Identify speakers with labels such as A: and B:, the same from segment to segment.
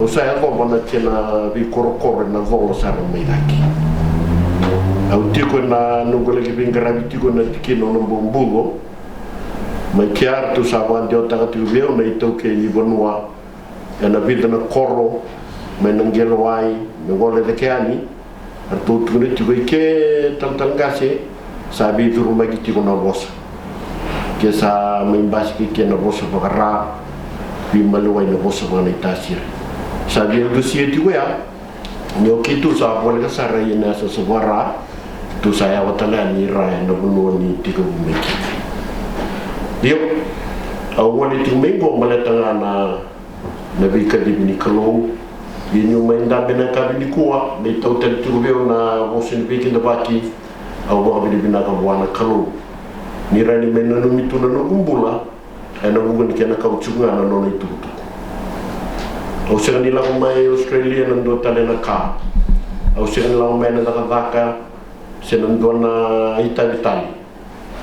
A: Saya vova na tena vi korokoro na vola sara mai daki. Au tiko na nungole ki vingara tiko na tikino na bombugo. Mai kiar tu sawan dio taga tu veo na ito ke ni bonua. Ya na vida na koro mai nangelo ai me gole de keani. Artu tu ne tiko ke tantangase sabi tu rumah ki tiko na bosa. Ke sa mai basi ki na bosa bakara bi maluai na bosa mana itasir. Sabi yang dosia itu ya, nyoki tu sa boleh kesara ini asa suara, tu saya watalan ni rai na bunuh ni tiga bumeki. Dia, awal itu minggu maletanga na bika di bini kalau, ini main dah bina kabini kuat, ni tahu tadi tu beliau na musim bikin debaki, awal bini bina kabuana kalau, ni rai ni main nanu itu nanu bumbula, ena bukan kena kau cungan nanu itu. Au sega ni lago mai Australia nan do tale na ka. Au sega ni lago mai na taka se nan do na Itali.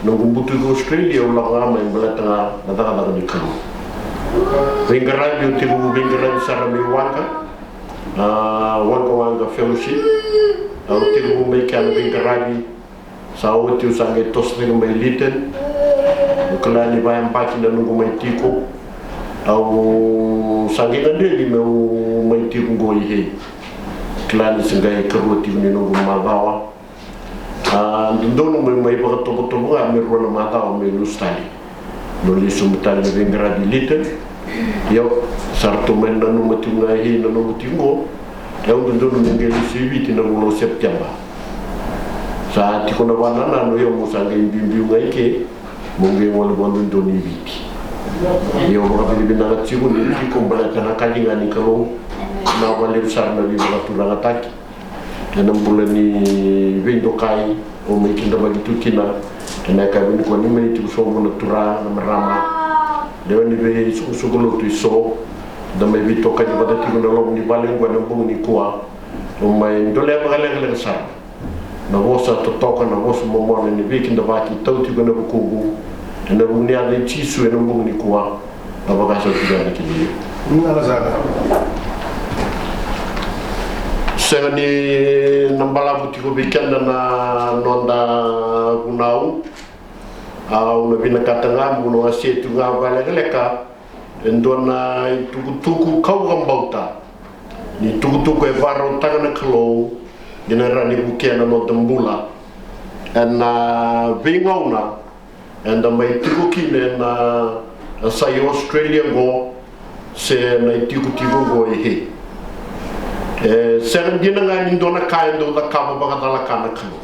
A: No gumbutu go Australia u lago mai balata na taka ni ka. Vingara bi tibu vingara sara mi wanga. Wanga fellowship. Au tibu mai ka na vingara bi sa o tiu sange tosne mai liten. Kala ni bayam paki na nungu mai tiko. Au sangi na dele meu mai tiku ngoi he klani sengai karuti ni no madawa ndono mai ba to ga me rona madawa me lustali no li sumtali ne vengra di liten yo sarto men na no matunga he na no tingo eu ndono ngeli sibiti na no september sa tiko na banana no yo mo sangi bimbi ngai ke mo ngi wala bondo ndoni biti yo ora bili bina tiku ni ko bala kana kalinga ni kalau na wale usar na bili la tulanga taki na mbula ni vendo kai o me kinda bagi tukina na ka bin ko ni me tiku so mo na tura na marama de ni be so golo tu so da me vito ka di bada tiku na lo ni bale ngwa na bu ni kwa o mai ndole ba le sa na vosa to toka na vosa mo mo ni be kinda baki tauti ko na bukugu na bunia de chisu na bungi kwa na bagaso tiga kili
B: ngala zaga
A: sengani nambala butiko bikanda na nonda kunau au na bina katanga muno asetu nga bale leka endona tuku kau gambauta ni tuku e varo tanga na klo dina rani bukiana no tambula na vingauna and mai tiku kine na sai Australia go se na tiku go he se ndina ngani ndona kaendo la kama bagatala kana kano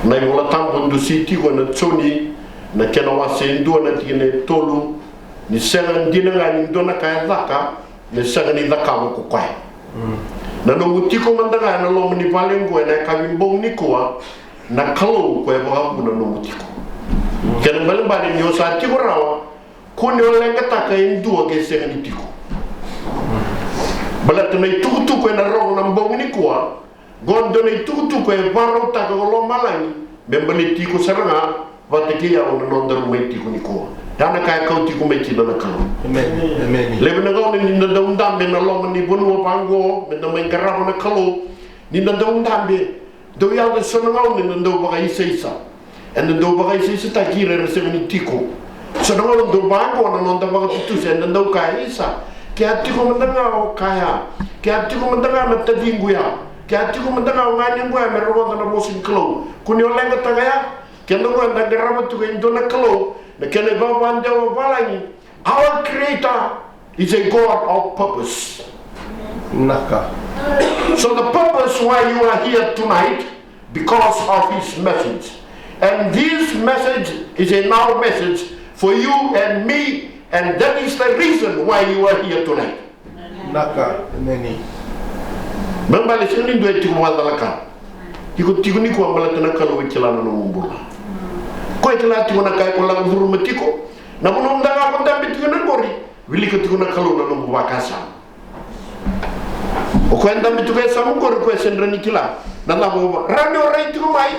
A: na yola tambo ndu siti go na tsoni na kena wase ndona tine tolu ni se ndina ngani ndona kaenda ne se ni la kama ko kwai na no mutiko mandanga na lo ni valengo na kavimbo ni kwa na kalo ko e ba na no mutiko kena bale bale nyo sa tiko rawa ko ne lenga taka indu ke se ni tiko bala tene tutu ko na ro na mbong ni kwa gondo ne tutu ko e baro taka lo malani be bale tiko saranga vateki ya on no ndar mai tiko ni kwa dana ka ka tiko me ti na kalo amen le bena go ni na dum dambe na lo ni bonu pango me na mai garabo na kalo ni na dum dambe do ya de sonanga ni ndo ba isa and the doba is takira reseveni tiko so no do bango na non tava tu se ndo kaisa ke atiko mandanga o kaya ke atiko mandanga na tadinguya ke atiko mandanga o ngani ngwa me robo na mosin klo kuni olenga tagaya ke ndo ngwa ndarama tu ke ndo na klo na ke ne ba bande o balani our creator is a god of purpose
B: naka
A: so the purpose why you are here tonight because of his message. And this message is a now message for you and me, and that is the reason why you are here tonight.
B: Naka, neni.
A: Membali sini dua tiku wadalaka. Tiku ni kuwa mbala tena kalau wichelana no mumbula. Ko itela tiku na kai ko la buru metiko. Na muno ndanga ko tambi tiku na ngori. Wili ko tiku na kalau na no mubakasa. O ko ndambi tiku esa mukori ko sendra nikila. Na labo rani orai tiku mai.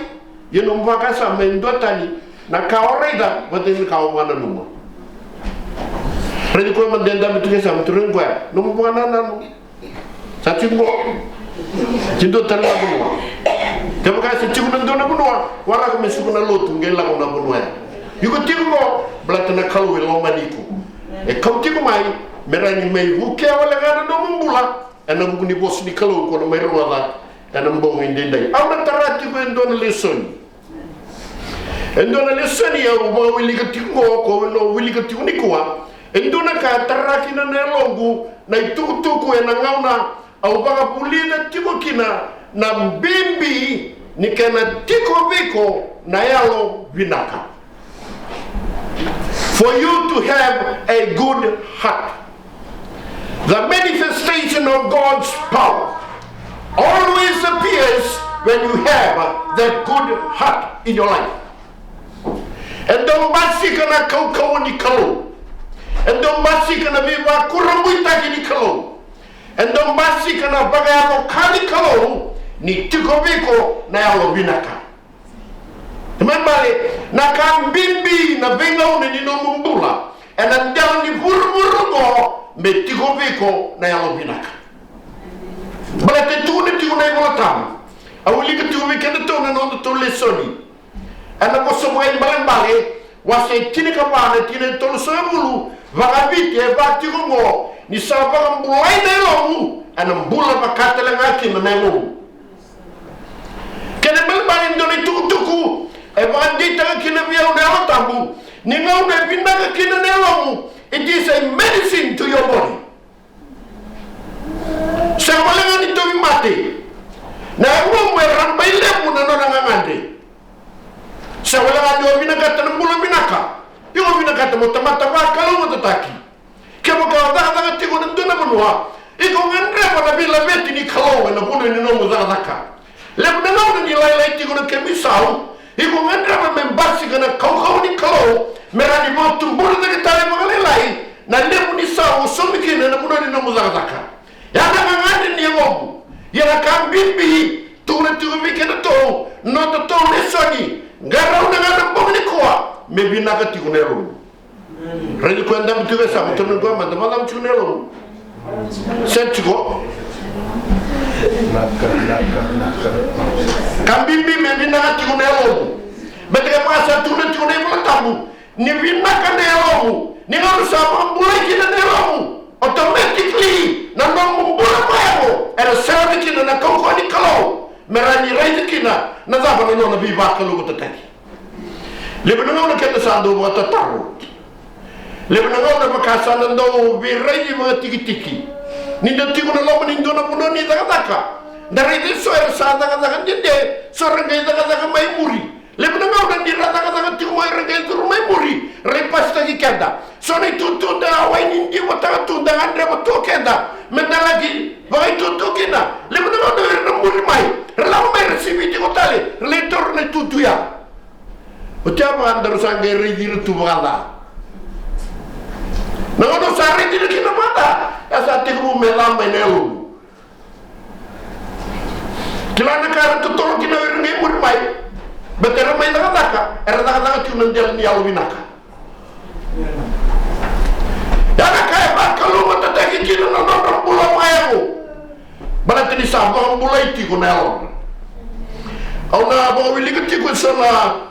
A: Yeno mbakasa mendotani na kaoreda batin kawana numa Redi ko man den dam tuke sam turun gwa no mo bana nan sa tingo cindo tan la bunwa te mo ka se tingo ndo na bunwa wara ko mesu na lotu ngel la ko na bunwa yuko tingo blata na kalu lo maniku e kam tingo mai merani mai buke wala ngana do mbula ana nguni bos ni kalu ko no mai wala ana mbong inde dai awna tarati ko ndon lesson endona lesson ya mo wili ka tingo ko no wili ka tingo ni kwa endona ka taraki na nelongu na itukutuku na ngauna au baka pulina tiko kina na mbimbi ni kana tiko viko na yalo vinaka. For you to have a good heart, the manifestation of God's power always appears when you have that good heart in your life. And don't masika na kau ni kalau. And don't masika na viva kurambuita ni kalau. And don't masika na bagayako kali kalau ni tikoviko na yalo binaka. Temambale na kambimbi na benga une ni no mumbula. And andao ni burumurugo me tikoviko na yalo binaka. Bale te tu ne tiku na yalo tamu. Awulika tiku wikenda to na nondo to lesoni. Ana kosomo ay balambale wase tinika bana tine to sebulu vagabiti e bati ngo ni sabang mulai nelo ana mbula bakatela ngaki menemu kene balbani ndoni tuku e bandi ta kina biya nelo tambu ni ngau ne binaka kina nelo. It is a medicine to your body. Sabalanga ni to mate na ngo mweran baile muna no ngangande sawala ndio binaka tan mbula binaka yo binaka tan motamata ba kalau motataki kemo ka da tiko ndona bunwa iko ngandre pa bila beti ni kalau na bunu ni no muzaka le bunana ni lai tiko na kemisau iko ngandre pa membasi kana kau ni kalau merani mo tumbur de tale magale lai na le buni sau somiki na bunu ni no muzaka ya na ngandi ni ngobu ya ka bibi tu na tu mikena to no to lesoni garau na ngana bomni kwa mebi naka tikunero redi ko ndam tuwe sa mutun go ma ndam tikunero setiko naka kambimbi mebi naka tikunero betega masa tunen tikunero tamu ni binaka nero ni ngaro sa mbula kina nero automatically na ndo mbula mayo era sabe kina na koko ni kalo merani raide kina na zaba no na biba kalu tataki lebena na kete sando mo tataru lebena na makasa ndo bi raide mo tiki ni ndo tiku na lomo ni ndo na puno ni taka dari de so er sa taka ndinde so rangai taka mai muri lebena na ndi taka tiku mai rangai turu mai muri repasta ki kenda so ni tutu da wai ni ndi mo taka tu da andre mo to kenda menalagi vai tutu kina lebena na muri mai relamu mai resibi di kotale le torne tutu ya o tiama andaro sangue redire tu bala na ono sa redire kina mata asa tiku melam menelu kilana kara to toro kina werne muri mai betera mai taka era taka tunan del ni alwinaka yana kaya bakalu mata taki kina no bulo mayo balati ni sa bo bulai ti ko nelo ona bo wili ko ti ko sana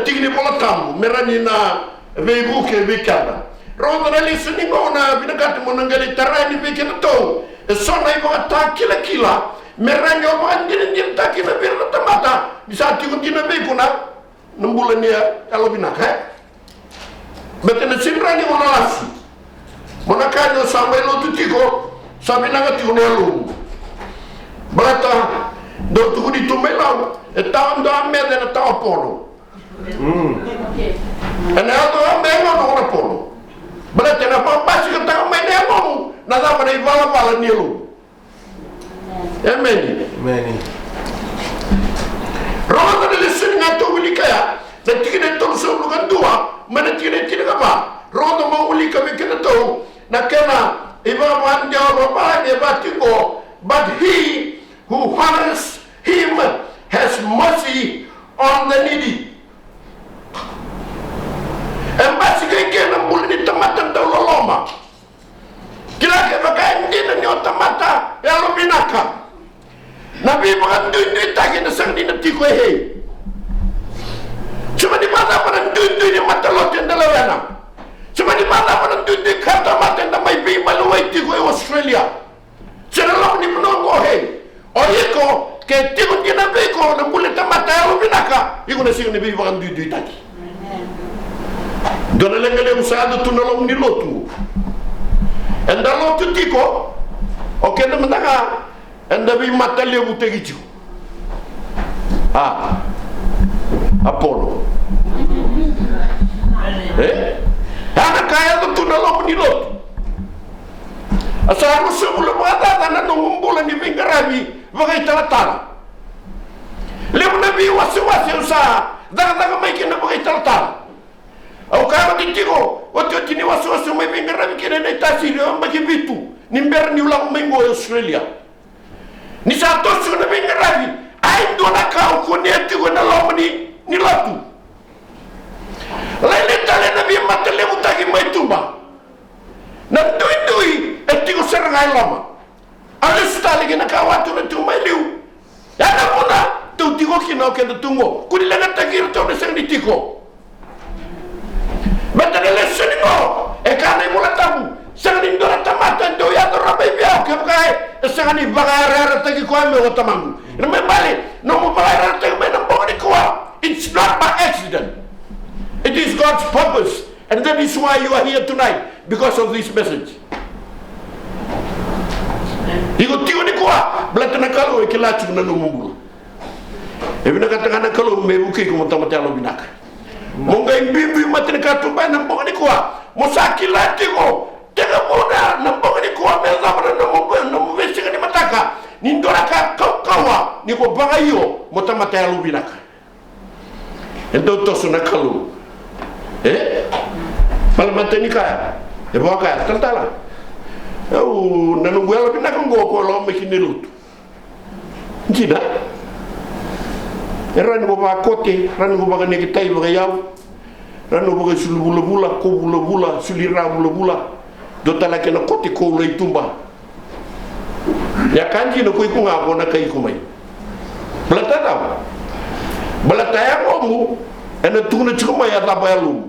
A: tigni bola tamu merani na veibuke vikada rodana li suni ngona binagat mo nangali tarani vikena to sona ibo ta kila merani o andin ndim takina birna tamata bisa ti ko dina vekuna nambula ni alo binaka betena simrani ona lasi monaka no samelo tutiko sabina ngati nelo Berata do tu di tumelau etam do amede na ta polo ana do amede no na polo berata na pambasi ka ta amede mo na da ba nei vala nilu amen rota de listening to ulikaya da tikine to so lu kan dua mana tikine ka ba rota mo ulika me kana to na kana iba man dia ba ne ba tiko but he who honors him has mercy on the needy. And basically, ni tamata tau loloma kila ke baka ndina ni otamata ya lo binaka na bi mga ndui taki na sang di na tiko he cuma di mata pada ndui ni mata lo tenda lawena cuma di mata pada ndui kata mata na mai bi maluai tiko Australia cina lo ni menongo he o iko ke tiko di na beko na mule tamata ya lo binaka iko na sing ni bi mga ndui taki dona lengale usado tunalong ni lotu enda lotu tiko oke na mandaka enda bi mata lebu tegichu Apollo ana kaya to tunalong ni lotu asa mo sebulu mata na nungumbulan ni Bingarabi bagay talatala lebu na bi wasi usa daga mai kina bagay talatala au kaya titiko watu tini wasu mai Bingarabi kina na tasiri ambaki bitu nimber ni ulang mengo Australia ni sa tosu na Bingarabi ai ndo na kau ko ne tiko na lomni ni latu lain tale na bi matale mutagi mai tumba na tui etiko serangai lama ale stali kina kawatu na tumba liu ya na puna tu tiko kina ke tungo kuni langa takir to na sang ditiko batale lesoni mo e kana mula tabu sang ni ndora tamata ndo ya to rabe bia ke kai sang ni bagara tagi ko me otamangu na me bali no mo bagara tagi me na boni ko it's not by accident it is God's purpose and that is why you are here tonight because of this message iko tigo ni kwa blatana kalo e kilatu na no mumbu e bina katanga kalo me buke ko motamata lo binaka monga imbimbi matene katumba na mboni kwa musakila tigo tega bona na mboni kwa meza bana na mumbu na muvesi ni mataka ni ndora ka kawa ni ko bagayo motamata lo binaka endo tosu na kalo palmateni kaya e boka tantala au nanungu yalo binaka ngoko lo mekine lutu njida erani ko ba kote rani ko ba ne kitai ba yaw rani ko ba sulubula bula ko bula sulira bula do tala ke na kote ko lo itumba ya kanji no ko ikunga ko na kai kumai balata ya ko ena tuna chuma ya la bayalu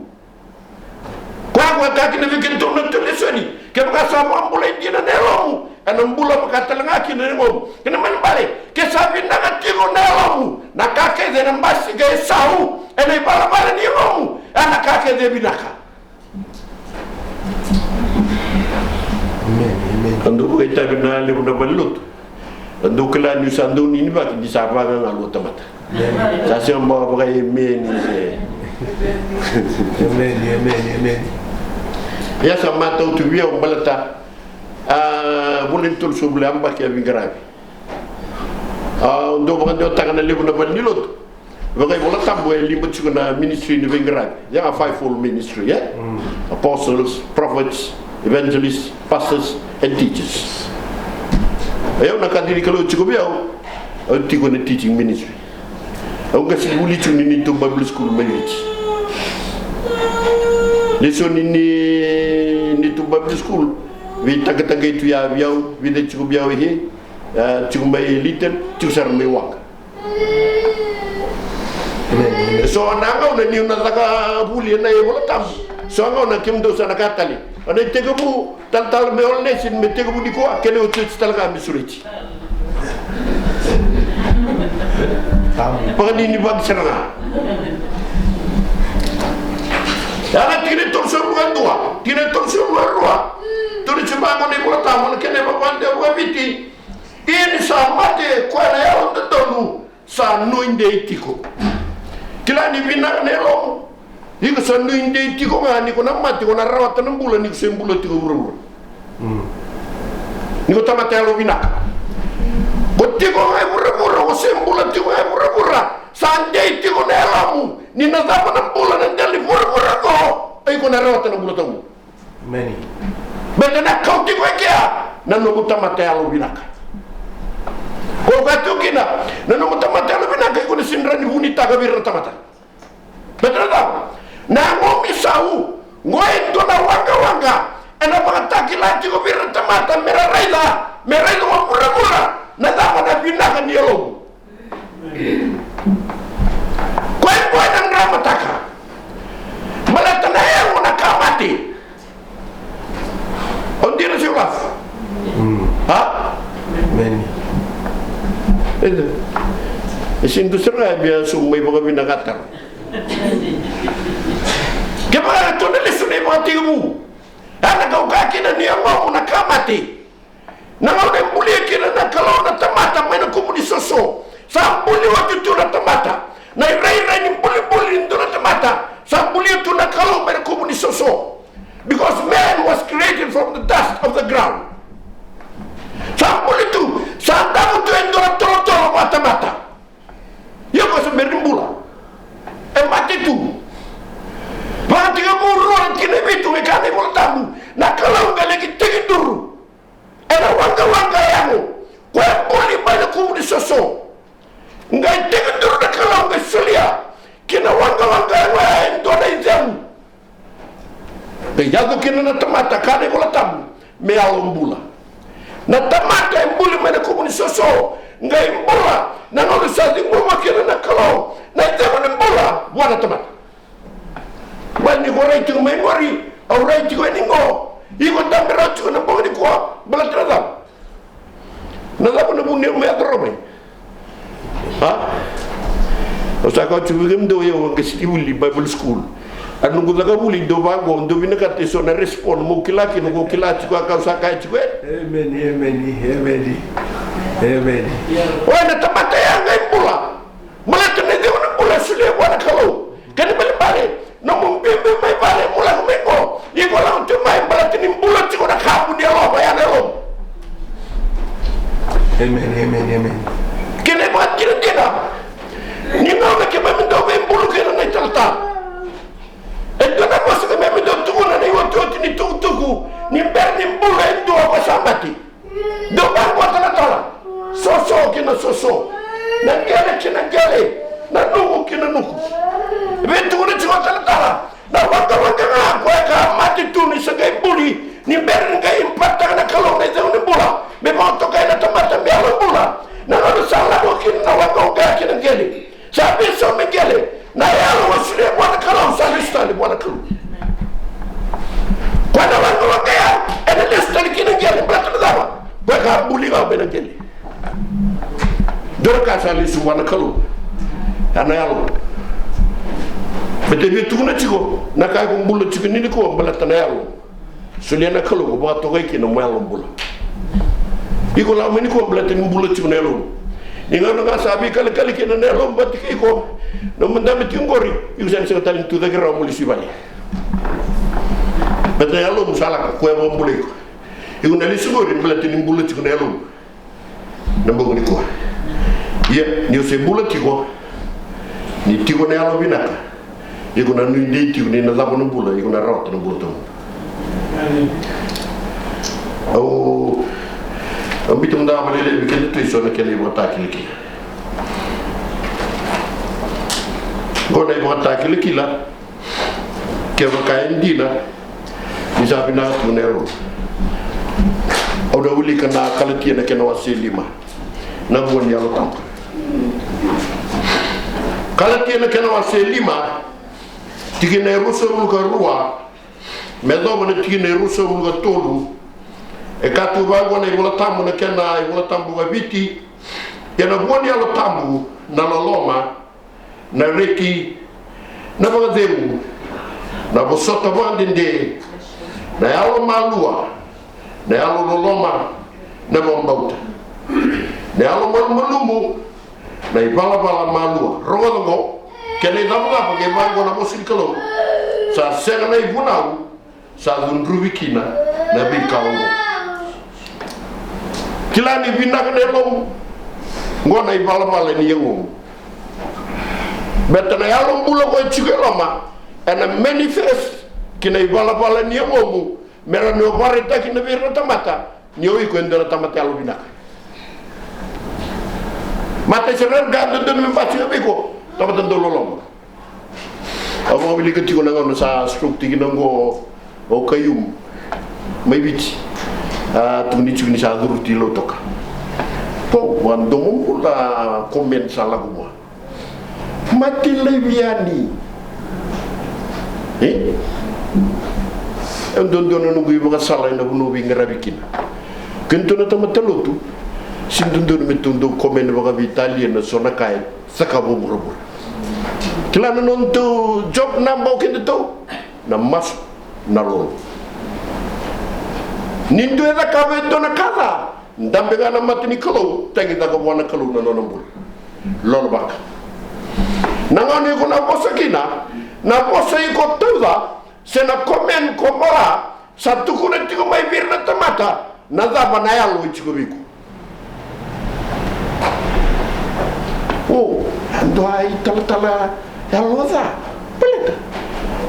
A: kwa kaki na vikin tuna tulesoni ke baka sa ambula indina nelomu ena mbula baka talanga kina ngom kina man bale ke sabi na ngatigo nelomu na kake de na mbasi ge sau ena bala ni ngomu ana kake de binaka ando ko itabi na le buna balut ando kala ni sandu ni ba ki disaba na lo tamata ça c'est un bon vrai meni ya sa mata tu via balata bulin tul subla amba ke Bingarabi ndo ba ndo tagna lebu na banilot ba kay wala tambo e limba ci na ministry ni Bingarabi ya a fivefold ministry apostles prophets evangelists pastors and teachers ayo na kadiri kalo ci ko biaw tiko na teaching ministry au nga sibuli chuni ni to Bible school manage lesoni ni to Bible school vi tagata itu ya biaw vi de chiku biaw he chiku mai liten chiku sar mai wak so nanga na ni na taka buli na e wala tam so nga na kim do sana katali ana tegabu tal me ol nesin me tegabu di ko kene o church talga mi suriti pagani ni bag seranga ana tire torso bukan tua tire torso luar turi cuma ngone kula tamu kene babande wabiti ini samate kwa na yao ndonu sa nuinde tiko kila ni bina nelo iko sa nuinde tiko ngani ko namati ko na rawat nambula ni sembulo tiko wuro ni ko tamate alo bina Botiko ay mura-mura ko sembulan tiko ay mura-mura Sunday tiko na elamu ni nazapa ng bulan ng dali mura-mura ko ay ko narawatan ng bulatan mo
B: many
A: bete na kau tiko ay kaya nanumuta matayalo binaka ko kato kina nanumuta matayalo binaka ko na sinra ni bunita gabir na tamata bete na tao na ngomisau ngoe dona wanga ena pakataki lati ko bira tamata mera raida wa pura na dama na binaka ni elo kwa na ngama taka malata na yangu na kamati ondira si ulaf ha
B: meni
A: isin dusra biya sumay baka binakatar kaya to na leso na mga tigamu ana kau kakina ni Allah na kamati na ngau muli kina na kalau na tamata may na kumuni soso sa muli waktu tu na tamata na irai ni muli ndo na tamata sa muli tu na kalau may na kumuni soso because man was created from the dust of the ground sa muli tu sa damu tu ndo na tolo mata yo ko sa merimbula mati tu Pati ka murro kini bitu ikane voltamu na kalau ngale kitigi duru era wanga yangu kwa boli bale kumudi soso ngai tigi duru na kalau ngai solia kina wanga yangu ndona izamu be yago kina na tamata kane voltamu me alombula na tamata embuli mane kumudi soso ngai mbula na ngolo sazi ngoma kina na kalau na izamu mbula wana tamata Wani gorei tu mai ngori, au rei tu ni ngo. Iko tambera tu na bongi kwa balatrada. Na la pun bunyi me atrome. Ha? Osa kau tu bugem do yo ke Uli Bible School. Anu gula ka uli do bago do bina ka te so na respond mo kilaki no go kilaki ko ka sa kai tu. Amen. Wana tamata ya ngai pula. Malaka ne de wana pula sule wana kalau. Kani bale no mumbimbi mai pale mula kumengo iko la untu mai balati ni mbula tiko na kabu dia lo bayana lo amen kene ba kira ni no me ke mami do be mbulu kena na talta e dona kosa ke mami do tuku na ni wotu ni tuku ni berni mbulu endo ko sambati do ba ko tala soso kina soso na gele na nuku kina nuku betu ni cuma tala na wanga na kwa ka mati tu ni segai buli ni berin ga impacta na kalau na zau ni bula me mo to ka na tamata me ala bula na no sala ko kin na wanga ga kin ngeli sabi so me ngeli na yalo wasile bwana kalau sa lista ni bwana kulu kwa na wanga ya ene lista ni kin ngeli bata dawa baka buli ga be ngeli dorka sa lista bwana kulu ana yalo bete betu na chiko na ka ko mbulu chiko ni ko mbala tanayalo suliana kalo ko ba to ga kino mwalo mbula iko la meni ko mbala tan mbulu chiko nelo ni ngano ga sabi kala kino nelo mbati ko no mandame tingori iko sen se talin tu da gra mo li sibali bete yalo musala ko e mbulu iko na li sibori mbala tan mbulu chiko nelo na mbogo ni ko ye ni se mbulu chiko ni tiko nelo binaka iko na nundi tiu ni na zabo no bula iko na rota no bula to ambitum da balele bi ken tu so na kele bota kiliki gona bota kiliki la ke ba ka indina ni sabina tu nero au da uli kana kala tiena ken wasilima na bon yalo tam kala tiena ken wasilima tigine ruso mulga rua medo mona tigine ruso mulga tolu e katu bago na ibola tambu na kena ibola tambu ga biti yana boni alo tambu na loloma na reki na bagazemu na bosota bandinde na yalo malua na yalo loloma na bombauta na yalo malumumu na ibala malua rogo kene damuga pake bango na mosil kalo sa sena na ibunau sa dundrubikina na bikaongo kilani binak ne lom ngona ibala ni yengo betana yalo mbulo ko chike loma ana manifest kina ibala ni yengo mera no barita kina birna tamata nyo iko ndana tamata yalo binak mate senar gando don me pati biko tamata ndololom Ako bili ka tiko nangon sa stroke tiki nango o kayum may biti tuni tiko ni sa duruti lo toka po wando mula komen sa lagu mo mati leviani don nunggu ibu kasala ina bunu bingra bikin kento na tamatalutu sindundun metundo komen baga Italia na sona kai sakabo murabur kila nonto job nambau kendo to na mas na lo nindo eda kabe to na kala ndambe gana matini kalo tangi daga wana kalo na nonambur lol bak nangane ko na posakina na posa iko tuda sena komen komora satu kuna tiko mai birna tamata na daba na yalo ichiko biku oh ando ai tala yalo da peleta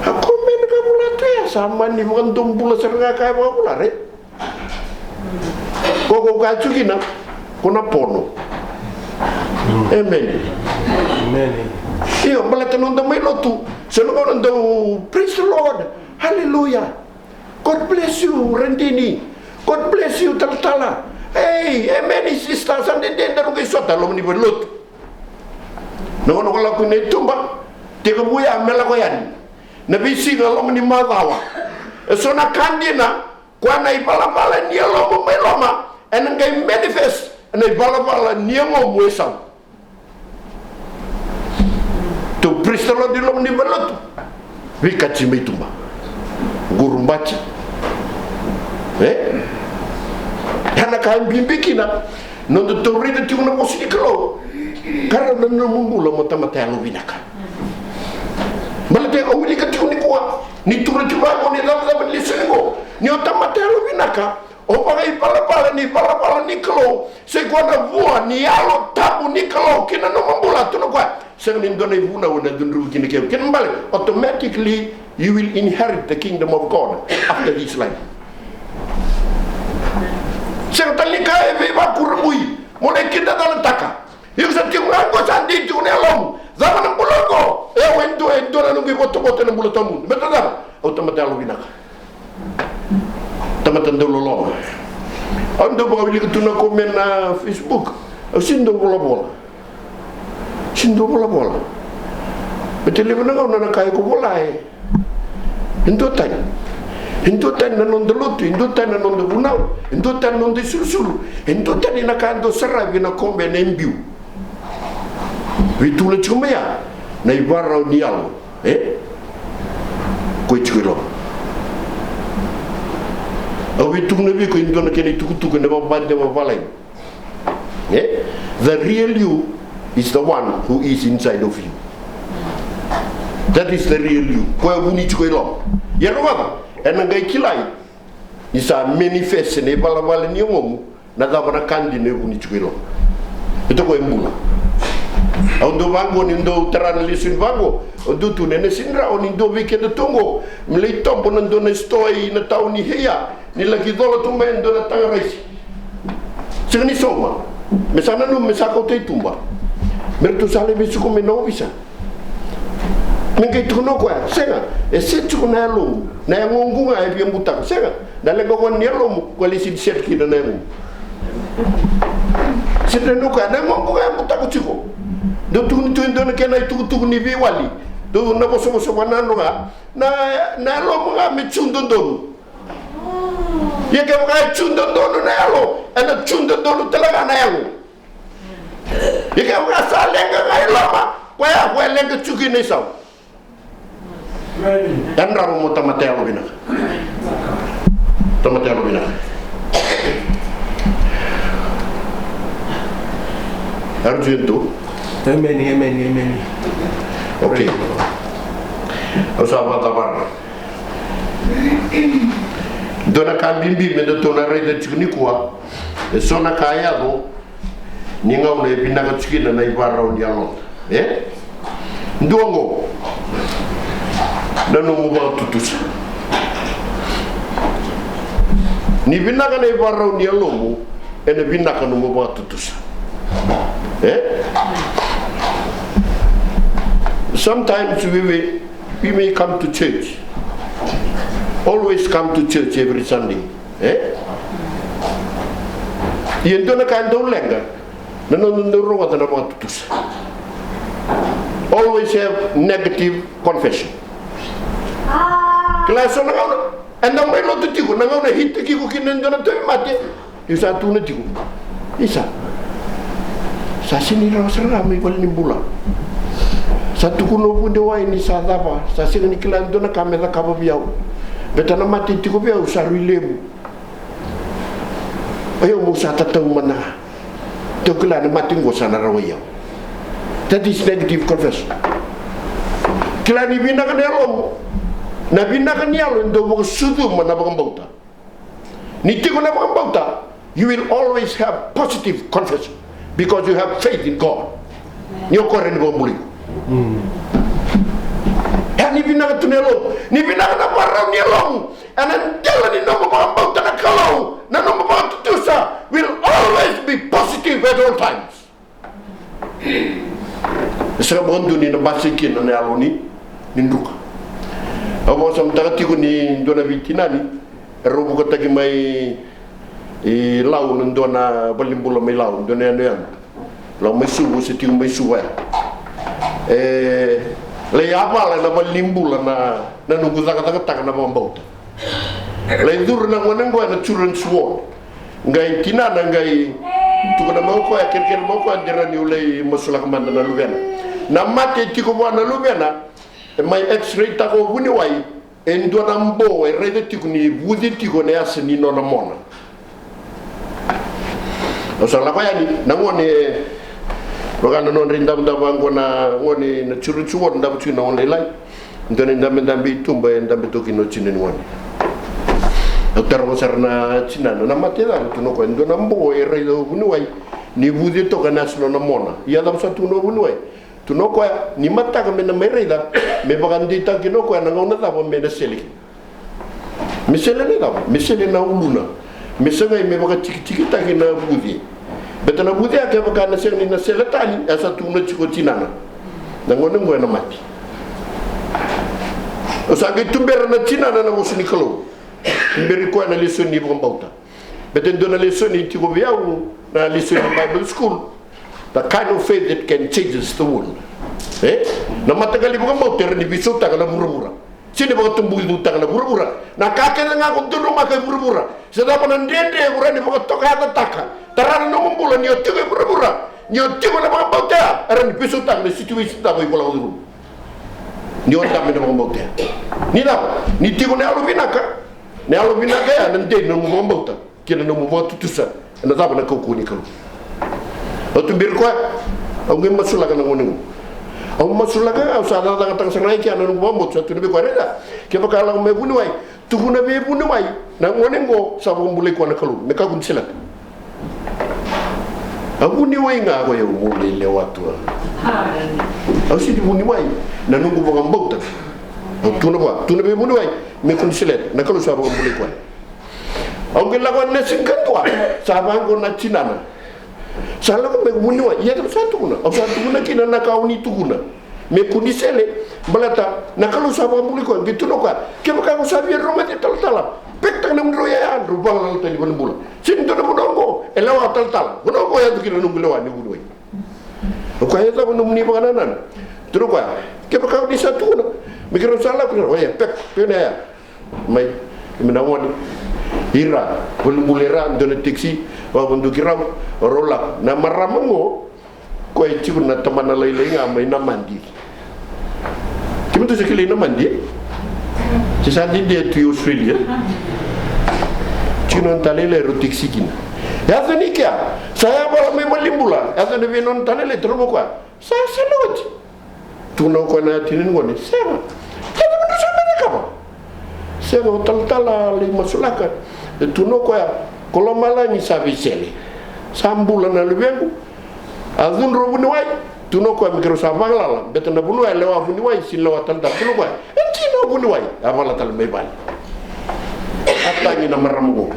A: aku men ka bula tu ya sama ni bukan tumpul serga kai ba bula re koko ka chukina kuna pono amen iyo peleta nonton mai lotu seno ko nonton praise the Lord hallelujah God bless you Rendini God bless you tala hey amen sister sande denda rugi sota lo ni belut no ko ni tumba tega buya mela ko yan nabi singa lo ni madawa so na kandina kwa na ibala ni lo mo meloma en ngai manifest na ibala ni mo muesa to pristolo di lo ni belut wikachi mitumba gurumbachi kana kan bimbikina non to rida ti una posiklo karena nana mungula mata lo binaka balate o wili ka ti ni kwa ni turu ti ba ni la ni sengo ni o tamata lo binaka o pagai pala ni klo se kwa na vua ni alo tabu ni klo kina no mambula to no kwa se ni ndona ivuna wona dundru kini ke ken mbale automatically you will inherit the kingdom of God after this life se talika e va kurmui mo le kita dalam taka yung sa tiyong rango sa andito ni alom zaman ng bulongo endo na nung iboto-boto ng bulotomun beto na automatalo binaka tamatan daw lolo ando mga wili ko na komen na Facebook sindo bola betili mo na nga na kaya ko bola hindutan na non delutu hindutan na non debunaw hindutan non de sursuru hindutan ina kando sarabi na kombe na imbiu vitula chumea na ibarra unialo ko chiro awitu na bi ko indona keni tukutuku na babande babalay the real you is the one who is inside of you. That is the real you. Ko buni chiro yerwa enangai kilai isa manifest ne balabala ni ngomu na dabana kandi ne buni chiro ito ko embula ondo bango ni ndo taran lisin bango ondo tu nene sinra oni ndo weekend tongo mlei tombo ndo na stoi na tauni heya ni lagi dolo tumba ndo na tangaraisi sini soma mesana no mesako te tumba mertu sale bisuko meno bisa mengai tuno kwa senga esetu na lo na ngongunga e bi mbuta senga dale go won yelo mu ko li sin set ki na nemu sinde no ka na ngongunga mbuta ko tiko do tuni to ndo na kenai tuku ni bi wali do na boso wanano na lo mo ga mi chundo ndo ye ke mo ga chundo ndo na lo ana chundo ndo talaga na yelo ye ke mo ga sa lenga ga loma kwa lenga chuki ni saw dan ramu mo tamatelo binak arjunto amen okay osaba tabar dona kambimbi me do na rede chikni kwa sona kaya go ni ngawle binaka chikina na ibarra on yalo ndongo nanu mo tutus ni binaka na ibarra on yalo mo ene binaka no mo tutus sometimes we we may come to church. Always come to church every Sunday. Yen dona kan do lenga. Nanon do ro wata na mga tutus. Always have negative confession. Klaso na ngau. Andang may lo tutigo na ngau na hit ki ko kinen dona to mate. Isa tu na tigo. Isa. Sa sini ra sara may wal nimbula. Sa tukuno bunde wa ini sa daba. Sa sini kilan dona kamera kababiao. Betana mati tigo biao sa rilebu. Ayo mo sa tatang mana. To kilan mati ngo sana rawaya. That is negative confession. Kilan ibina kan yalo. Na bina kan yalo ndo mo sudu mana bangambauta. Ni tigo na bangambauta. You will always have positive confession because you have faith in God. Nyo koren go muli. Ni bina ka tunelo, ni bina ka na parang nielong. And tell ni no bangambauta na kalong, na no bangambauta will always be positive at all times. Sa bondo ni na basikin na yalo ni ninduka. Awo sam tagati ko ni dona vitinani, robo ko tagi may lau nandona balimbula may lau dona yan lau may suwo sa tiyo may suwa lay apa na balimbula na nanuguzakataka na pambauta lay dur na wanang gwa na children's ward ngay tinana ngay tuko na mau ko ya kerkel mau ko andira ni ulay masulak manda na lubena na mate tiko bwa na lubena may x-ray tako wuni wai endona mbo e rede tiko ni wudi tiko ne asini no na mona. Osala kaya ni nangone rogana non rinda bango na ngone na churu chuo nda buchi na onle lai ndone ndambi tumba ndambi toki no chinen wani doktor mo sarna chinano na matela tuno ko ndona mbo e redo bunwai ni budi to kana sno na mona ya dam sa tuno bunwai tuno ko ni mata ka mena mereda me bagandi ta kino ko na ngona ta bo mena seli misele ne da misele na uluna misanga me baga tiki ta kina budi betana budi aka baka na sel ni na selatani asa tuno chiko tinana na ngona ngona mati o sa ke tumbera na tinana na musuni kalo mberi ko na lesson ni bon bauta beten do na lesson ni tiko biau na lesson in Bible school the kind of faith that can change the world na matagali bon bauta ni biso ta kala mura sini baga tumbu du ta kala mura na kake nga ko tuno maka mura sada panan dende urani baga toka taka tarana no mbula ni otigo mura ni otigo na bon bauta ara ni biso ta ni situation ta boy kola duru ni on tambe na bon bauta ni da ni tigo na alubinaka ne alo bina ga nan de no mo mbota kina no mo tutusa na zaba na ko ni ko o tu bir ko o ngem masula ga ngone o masula ga o sa da ga tang sangai ki anu mo mbot tu be ko reda ke ba kala me bunu way tu kuna be bunu way na ngone ngo sa bo mbule ko na kalu me ka gun sila aku ni way nga ko yo mo le watu o si di bunu way na nungu bo mbota tuna be bunu way me kun silet na kalu sa bo mbule ko au gela ko ne singkatwa sa ba ko na chinana sala ko me bunu way ya satu kuna au satu kuna kina na kauni tukuna me kun sele balata na kalu sa bo mbule ko gitu no ka ke ba ko sa bi roma de tal tala pekta na mro ya andu ba la tali bon mbula sin to no dongo e lawa tal tal bono ko ya dukina no mbule wa ni bunu way ko ya ta no ni ba nanan tru ko ke ba ka ni satu kuna mikro sala ko ya pek pena ya mai mina woni ira bulera ndone taxi wa bundu kiram rola na maramango ko e na tamana lele nga mai na mandi kimu to sekili na mandi ci sa di de tu Australia ci non talele ro taxi kina ya tani kya saya ba me malimbula ya tani non talele trobo kwa sa selot tu no ko na tinin ngoni sema kada mo sa me ka ba sema tal li masulaka tu no ko ya kolomala ni savisele sambula na lubengu azun robu ni way tu no ko mikro sa vangala betana bunu ay lewa bunu way sin lewa tal tu no ko enti no bunu way avala tal me bal atani na maramugo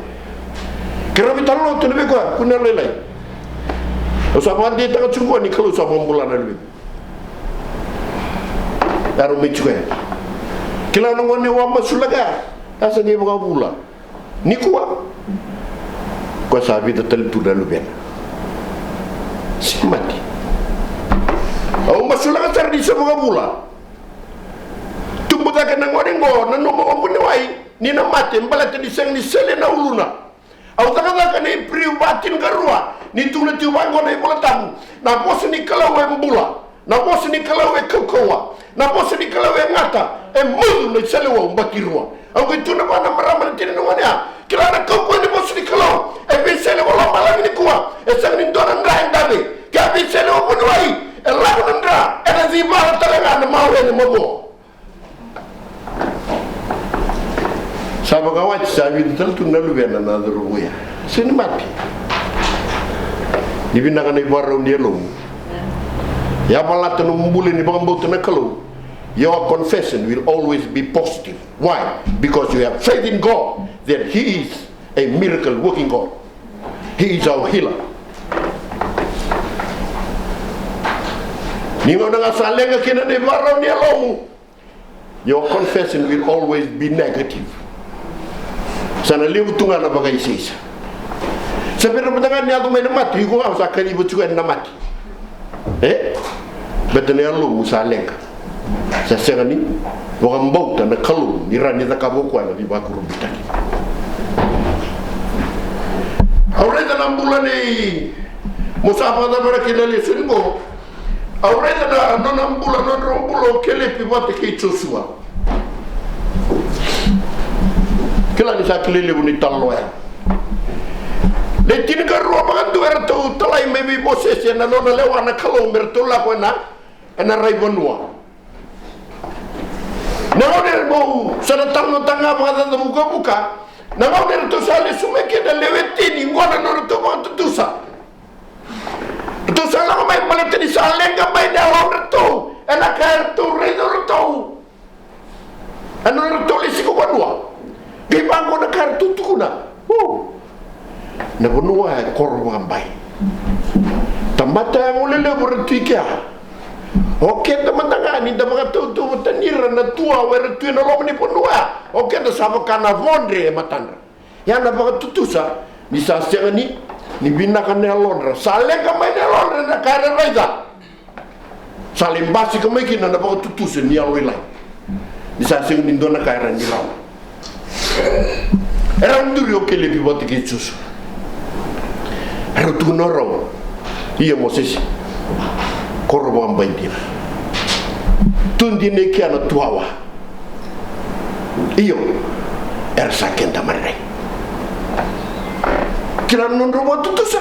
A: kerabi tallo tu be ko kunel lay o sa bandi ta chungo ni kalu sa bombula na lubengu daru me chue kila ngone wa masulaga asa nge mga bula ni kuwa kwa sabi tatal tu dalu ben simati au masulaga tar di sa mga bula tumbuta ka ngone ngo nanu mo mbune wai ni na mate mbalate di sang ni sele na uluna au taka ni priu batin garua ni tuna tiu wango na ibola tamu na bosu ni kalawe mbula na bosu ni kalawe kokoa na bosu ni kalawe ngata mulu na sele wa mbakirua au kituna bana marama na tini nwania kila na kokoa ni bosu ni kalawe be sele wa lama lami ni kuwa sang ni ndona ndra ndabe kia be sele wa bunuai lagu ndra ena zibara talenga na mawe ni mobo saba kawat sabi dal tu nalu bena na duru ya sini mati ibina kana ibarro ni lo ya balata no mbule ni bambo to na kalo your confession will always be positive. Why? Because you have faith in God that He is a miracle working God. He is our healer. Ni ngo nga salenga kina ni barro ni lo your confession will always be negative. Sana liu tunga na bagay sisa. Sabi na matangan niya may namati, ko nga sa kanibo tsugan namati. Beto niya lo sa lenga. Sa sengani, wakang bauta na kalu ni rani na kabukwa na di bakurubita. Aureta na bulan ni musafa na para kilali sungo. Aureta na non bulan non rombulo kele pibate kay Joshua. Kila ni sa kilili ni taloya. Le tinga ruwa mga duwer to talay may boses yan na lona lewa na kalomer to la ko na raibonwa. Nangoner mo sa natang tanga mga buka nangoner to sa lesumeke na lewetini ngona no to mga tutusa. Tutusa lang may palatini sa lenga may dalawang to enakar to redor to. Ano to lisiko wanwa. Gibang ko na kartu ko na. Na bunua korwa mbai. Tamata yang ulele bertiga. Oke teman-teman ni dah berkata tu tanira na tua wertu na lo ni bunua. Oke dah sama kana vondre matandra. Yang na berkata tutusa ni sasya ni binakan ni alondra. Saleng kamay ni alondra na kaya raida. Salim basi kamay kina na berkata tutusa ni alwilai. Ni sasya ni dona kaya ni law. Era un durio che le pivote che Gesù. Era tu non ro. Io Moses. Corro a bandira. Tundi ne che hanno tuawa. Io era sakenta marre. Che non roba tutto sa.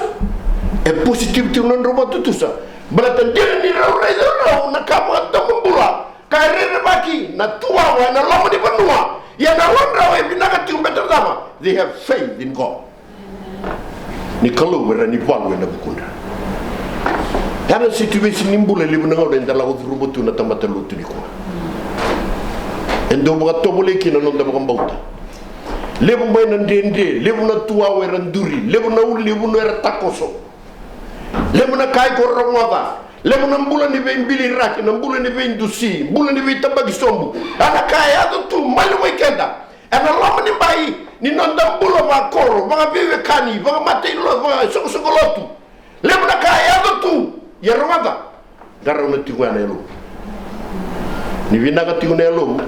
A: È positivo tu non roba tutto sa. Belatan dia ni ro na kapa ta membula. Kaire baki na tuawa na lama di benua. Yang nawandra binaka tiumbeta dama. They have faith in God. Ni kalau wera ni palu na bukunda. Yana situation ni mbule libu na ngawda ndala udrubutu na tamata lutu ni ko. Endo mga tobole kina nonda mga mbauta. Lebu may nandende, lebu na tuwa wera nduri, lebu na uli, lebu na wera takoso. Lebu na kai ko rongwaba. Lebu na mbula ni vei mbili raki, na mbula ni vei ndusi, mbula ni vei tabagi sombu. Ana kaya ato tu, malu wikenda. Ana lama ni mbai, ni nonda mbula wa koro, mga vive kani, mga mate ilo, mga sokolotu. Lebu na kaya ato tu, ya rongwaba. Gara na tiwa na ilo. Ni vinaka tiwa na ilo,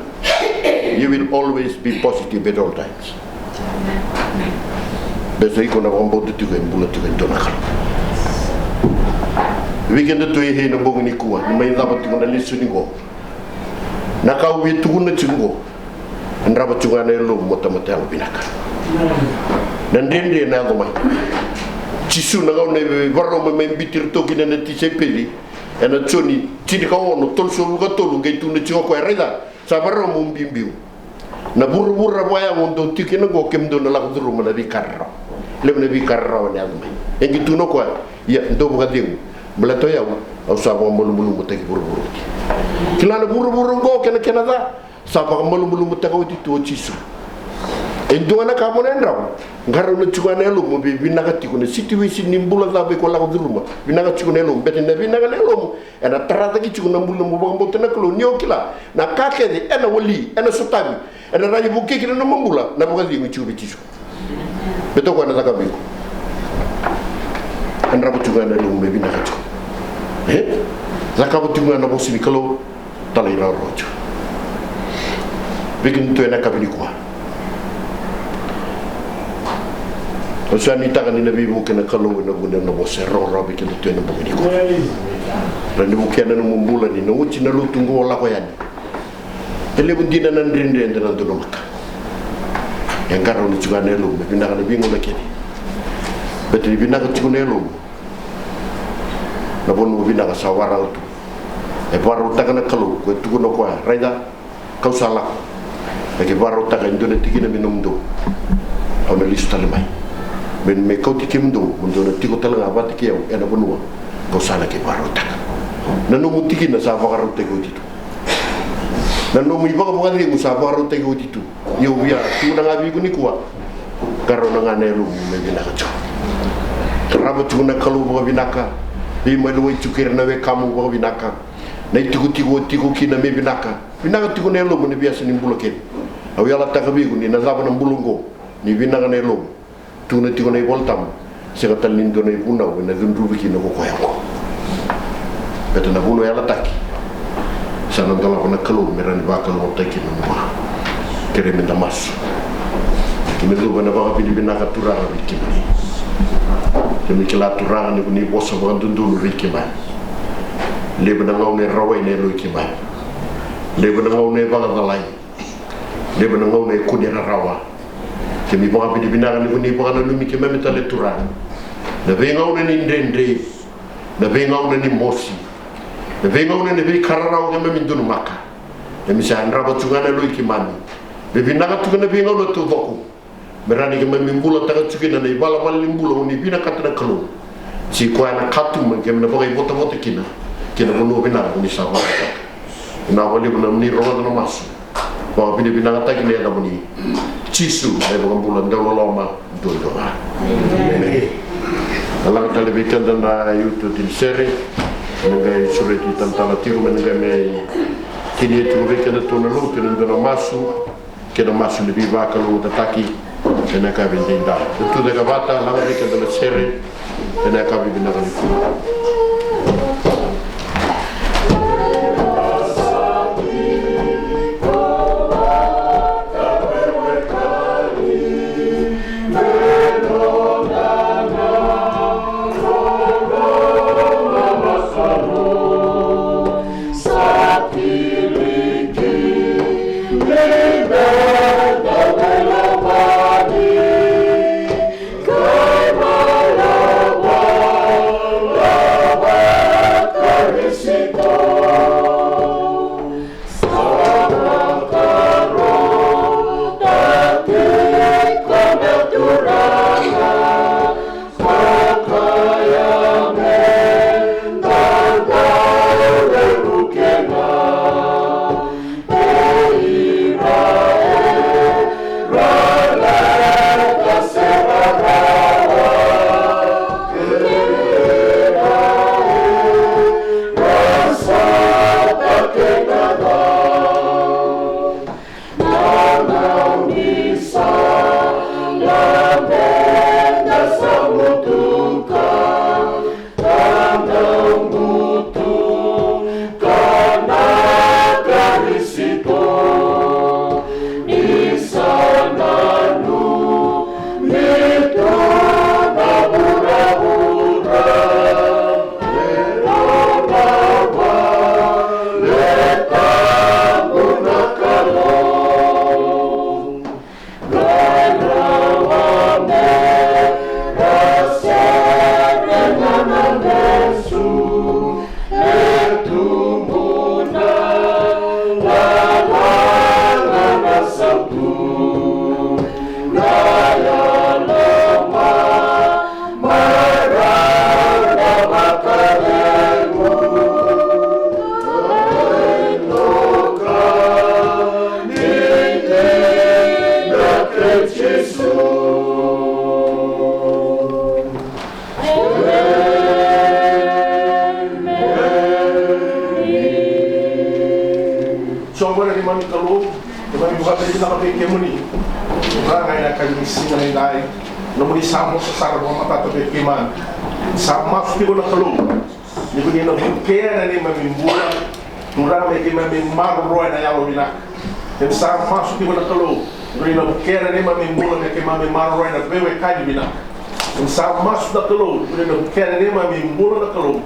A: you will always be positive at all times. Besa iko na wambote tiwa mbula tiwa ndona kala. Weekend tu he na bongo ni kuwa ni mai ndaba tu na lisu ni go na ka wi tu na chingo ndaba tu na lo mota mota al binaka na ndende na go mai chisu na go ne varro me bitir to kina na ti sepeli ena choni ti ka ono tol so luga tolu ngai tu na chigo ko reda sa varro mo mbimbiu na buru burra boya mondo ti kina go kemdo na la duru ma na bi karro le na bi karro ne al mai e ngi tu no ko ya ndo buga dingu belato ya au sabo mulu mutaki buru-buru kila na buru-buru go kena da sabo mulu mutaki tu chisu Endunga na kamu nendra ngaro na chuganelo mo bi binaga tiko na situation ni mbula da be ko la diluma binaga chuganelo beti na binaga nelo ena tarata ki chuguna mbula mo ba mbota na klo nyokila na kake de ena wali ena sutabi ena raji buke kina na mbula na buga di chubi chisu beto ko na taka biko andra bu chuganelo mo binaga chu zakabu chugana bo sibi kalo talai ra rojo bikin to ena kabini kwa Osa ni taka ni nabi bukan na kalau na guna na bose rora bikin tu na bukini ko. Rani bukan na mumbula ni na uci na lutung ko wala ko yan. Ele bundi na nandrinde na nando maka. Yang karo ni juga nelo, bina kana bingo na kini. Betul bina ka juga nelo. Na bonu bina ka sawara tu. E baru taka na kalau ko tu ko ko raida kau salah. Lagi baru taka indone tikina minum do. Au na lista lemai. Ben me kau tikim do mundo na tiko talanga bat ki eu ena bonua ko sala ke barota na no mutiki na sa fakaro te ko titu na no mi baka baka ni sa fakaro te ko titu yo bia tu na ngabi ko ni kuwa karo na nganelu me bina ka cho rabo tu na kalu baka binaka bi me lo chukir na we kamu baka binaka na tiko ki na me binaka tiko ne lo mo ne biasa ni mbuloke au yala takabi ko ni na zaba na mbulungo ni binaka ne lo tuna tiko nei voltam se ka lindo nei puna o na dundu biki no ko ya ko beta na buno yala taki sana ndala ko na kalu merani ba kalu taki no ma kere me damas ki me do bana ba bi bina ka tura biki ni te me kila tura ni ni bosa ba dundu biki ba le bana ngau ne rawe ne lo ki ba le bana ngau ne ba la lai le bana ngau ne ku ni rawa ke mi banga bi binanga ni banga no mi ke meme tale tura na venga una ni ndende na venga una ni mosi na venga una ni be karara o meme ndunu maka e mi sa ndra ba tungana lo ki mami be binanga tungana venga no to doku berani ke meme mbula taga tsukina na ibala mal mbula ni bina katana kalo si ko ana katu man ke na bogai bota kina bono bina ni sa wa na wali bana ni roda no masu ba bi binanga tagi ne da boni Cisu, saya bukan bulan dalam lama doa. Kalau kita lebih kenal na YouTube di seri, mengenai surat kita tentang tiu mengenai kini itu lebih kenal tu nalu, kenal dalam masuk lebih bakal udah taki, kena kami tindak. Itu dekat bata, lalu lebih kenal seri, kena kami bina kali tu.
C: Bye.
B: Diba yung buka tayo nakapikya mo ni? Diba ngayon nagkagising na nilay. Namuni samo sa sarap mo matatapit kiman. Sa mafi ko na kalong. Hindi ko nila bukaya na ni mamimbulan. Nura may kimamimaro na yalo binak. Yung sa mafi ko na kalong. Hindi ko nila bukaya na ni mamimbulan na kimamimaro na bewe kaji binak. Yung sa mafi na kalong. Hindi ko nila bukaya na ni mamimbulan na kalong.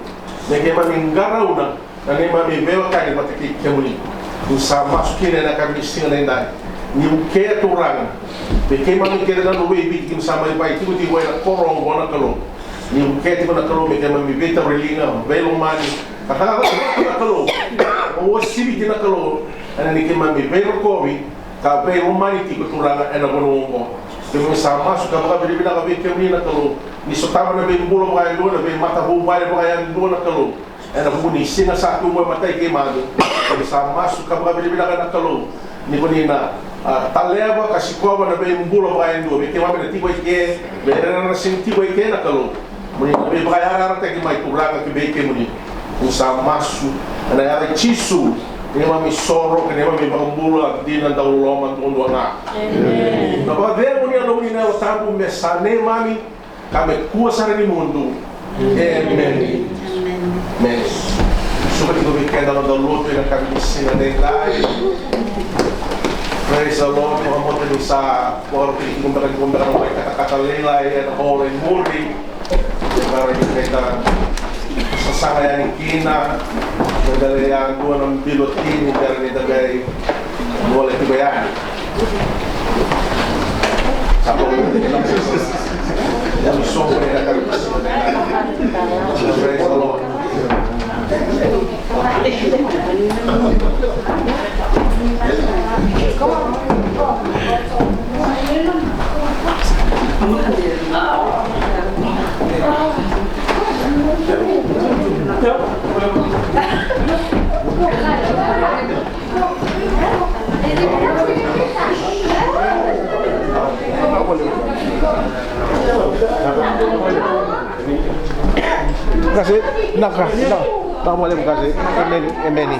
B: Na kimamingaraw na ni mamibewe kaji matikikya mo ni. Yung sa mafi na nakamising na inday. Yung kaya turang, kaya mami kaya na luwi bikin sama yung pai, tiba tiba na korong wana kalong. Yung kaya tiba na kalong, kaya mami beta relinga, belong mani, kata na kalong, o sibi na kalong, ano ni kaya mami belong komi, ka belong mani tiba turang na gunung mo. Kaya sama suka baka bili na kabi kaya na kalong, ni sotama na belong bulo kaya doon, na belong mata bumay kaya doon na kalong. Ano kung ni sina sa tuwa matay kaya mami, kaya sama suka baka bili na kalong, ni ko na taleba kasi kuwa na ba yung bulo ba yung doon, kaya mami na tiba ike, meron na sing tiba ike na kalong. Muni na ba kaya ararate ki may turang ki beke muni, kung sa masu, na yari chisu, kaya mami soro, kaya mami bakang bulo at di na daw loman tundo nga. Na ba de muni ano muni na tabu mesane mami, kami kuwa sa rin mundo. Amen. Amen. Suka tigo beke na daw luto na kami sinanay. Praise the Lord, mga mo sa porti, kumbaga may kata-kata-lilay at all in morning. Para yung kita sasangaya ng kina, nagdalayan doon ng bilotin, hindi rin nagdalay wala ito ba yan? Sa pagkakas lang yung isong na nagkakas. Praise the Lord. Kasi naka boleh kasih emeni